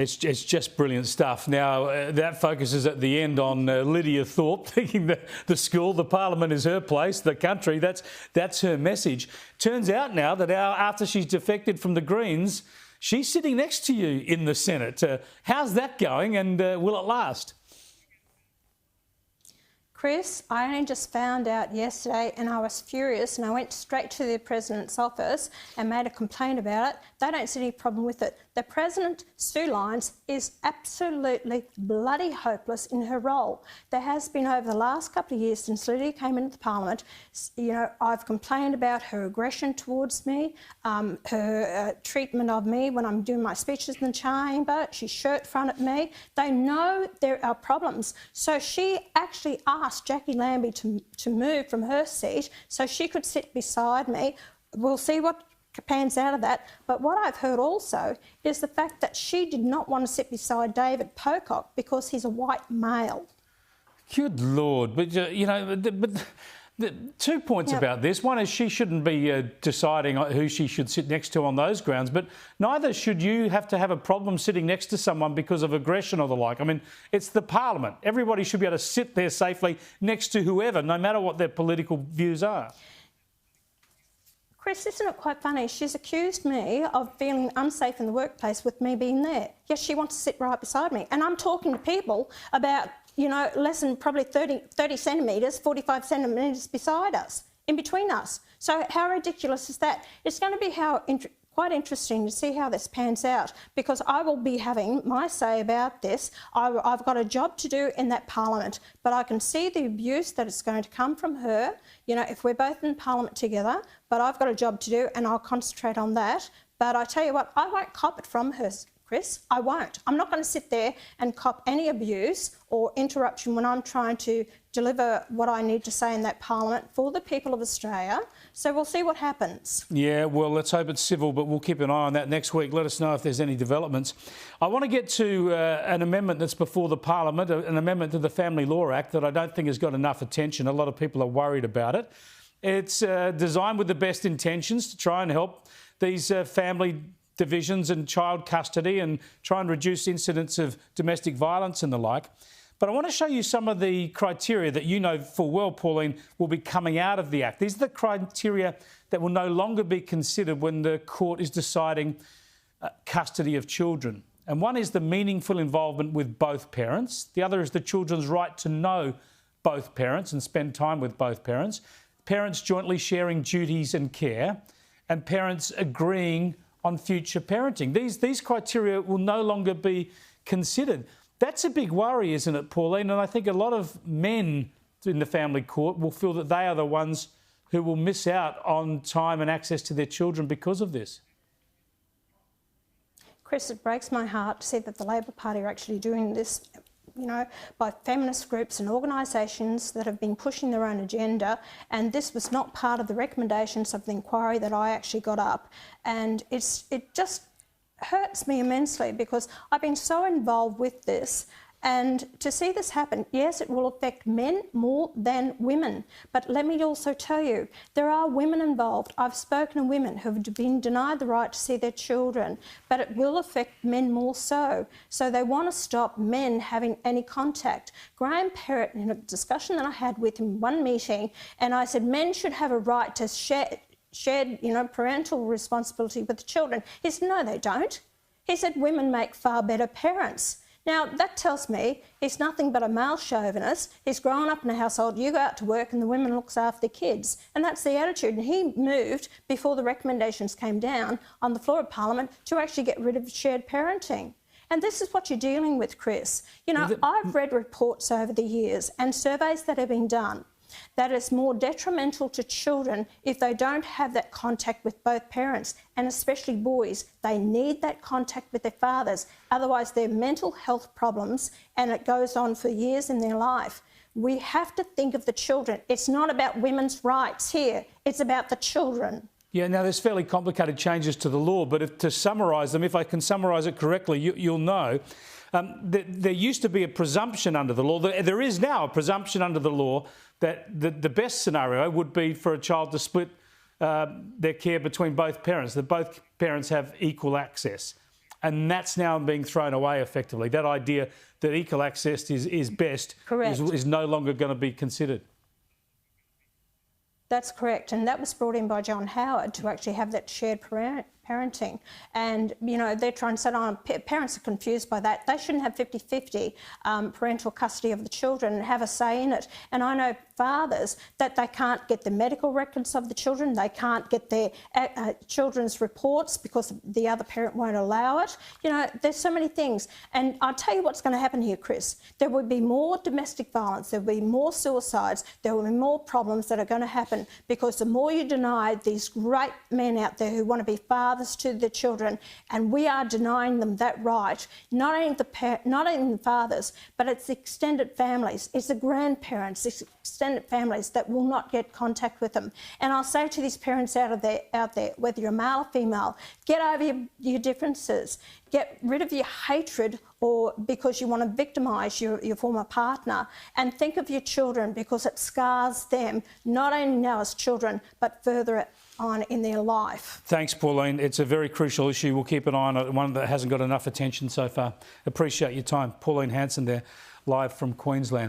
It's just brilliant stuff. Now, that focuses at the end on Lidia Thorpe, thinking that the school, the parliament is her place, the country, that's her message. Turns out now that after she's defected from the Greens, she's sitting next to you in the Senate. How's that going, and will it last? Chris, I only just found out yesterday and I was furious, and I went straight to the President's office and made a complaint about it. They don't see any problem with it. The President, Sue Lyons, is absolutely bloody hopeless in her role. There has been, over the last couple of years since Lydia came into the Parliament, I've complained about her aggression towards me, her treatment of me when I'm doing my speeches in the chamber. She shirt fronted me. They know there are problems. So she actually asked Jackie Lambie to move from her seat so she could sit beside me. We'll see what pans out of that. But what I've heard also is the fact that she did not want to sit beside David Pocock because he's a white male. Good Lord. But, the 2 points about this. One is she shouldn't be deciding who she should sit next to on those grounds, but neither should you have to have a problem sitting next to someone because of aggression or the like. I mean, it's the Parliament. Everybody should be able to sit there safely next to whoever, no matter what their political views are. Chris, isn't it quite funny? She's accused me of feeling unsafe in the workplace with me being there. Yes, she wants to sit right beside me. And I'm talking to people about, less than probably 30 centimetres, 45 centimetres beside us, in between us. So how ridiculous is that? It's going to be quite interesting to see how this pans out, because I will be having my say about this. I've got a job to do in that Parliament, but I can see the abuse that is going to come from her, if we're both in Parliament together, but I've got a job to do and I'll concentrate on that. But I tell you what, I won't cop it from her, Chris. I won't. I'm not going to sit there and cop any abuse or interruption when I'm trying to deliver what I need to say in that Parliament for the people of Australia. So we'll see what happens. Yeah, well, let's hope it's civil, but we'll keep an eye on that next week. Let us know if there's any developments. I want to get to an amendment that's before the Parliament, an amendment to the Family Law Act that I don't think has got enough attention. A lot of people are worried about it. It's designed with the best intentions to try and help these family divisions and child custody and try and reduce incidents of domestic violence and the like. But I want to show you some of the criteria that you know full well, Pauline, will be coming out of the Act. These are the criteria that will no longer be considered when the court is deciding custody of children. And one is the meaningful involvement with both parents. The other is the children's right to know both parents and spend time with both parents. Parents jointly sharing duties and care, and parents agreeing on future parenting. These criteria will no longer be considered. That's a big worry, isn't it, Pauline? And I think a lot of men in the family court will feel that they are the ones who will miss out on time and access to their children because of this. Chris, it breaks my heart to see that the Labor Party are actually doing this, by feminist groups and organisations that have been pushing their own agenda, and this was not part of the recommendations of the inquiry that I actually got up. And it just hurts me immensely because I've been so involved with this. And to see this happen, yes, it will affect men more than women. But let me also tell you, there are women involved. I've spoken to women who have been denied the right to see their children, but it will affect men more so. So they want to stop men having any contact. Graham Perrott, in a discussion that I had with him in one meeting, and I said men should have a right to shared parental responsibility with the children. He said, no, they don't. He said women make far better parents. Now, that tells me he's nothing but a male chauvinist. He's grown up in a household, you go out to work and the women looks after the kids. And that's the attitude. And he moved, before the recommendations came down on the floor of Parliament, to actually get rid of shared parenting. And this is what you're dealing with, Chris. I've read reports over the years and surveys that have been done that is more detrimental to children if they don't have that contact with both parents, and especially boys. They need that contact with their fathers, otherwise their mental health problems, and it goes on for years in their life. We have to think of the children. It's not about women's rights here, it's about the children. Yeah, now there's fairly complicated changes to the law, but to summarise them, if I can summarise it correctly, you'll know. There used to be a presumption under the law. There is now a presumption under the law that the best scenario would be for a child to split their care between both parents, that both parents have equal access. and that's now being thrown away effectively. That idea that equal access is best is no longer going to be considered. That's correct, and that was brought in by John Howard to actually have that shared parenting. And, you know, they're trying to say, oh, parents are confused by that. They shouldn't have 50-50 parental custody of the children and have a say in it. And I know fathers that they can't get the medical records of the children, they can't get their children's reports because the other parent won't allow it. You know, there's so many things. And I'll tell you what's going to happen here, Chris. There will be more domestic violence, there will be more suicides, there will be more problems that are going to happen because the more you deny these great men out there who want to be fathers to their children, and we are denying them that right, not only the fathers, but it's the extended families, it's the grandparents, it's extended families that will not get contact with them. And I'll say to these parents out there, whether you're male or female, get over your differences, get rid of your hatred or because you want to victimise your former partner, and think of your children because it scars them, not only now as children, but further on in their life. Thanks, Pauline. It's a very crucial issue. We'll keep an eye on it, one that hasn't got enough attention so far. Appreciate your time. Pauline Hanson there, live from Queensland.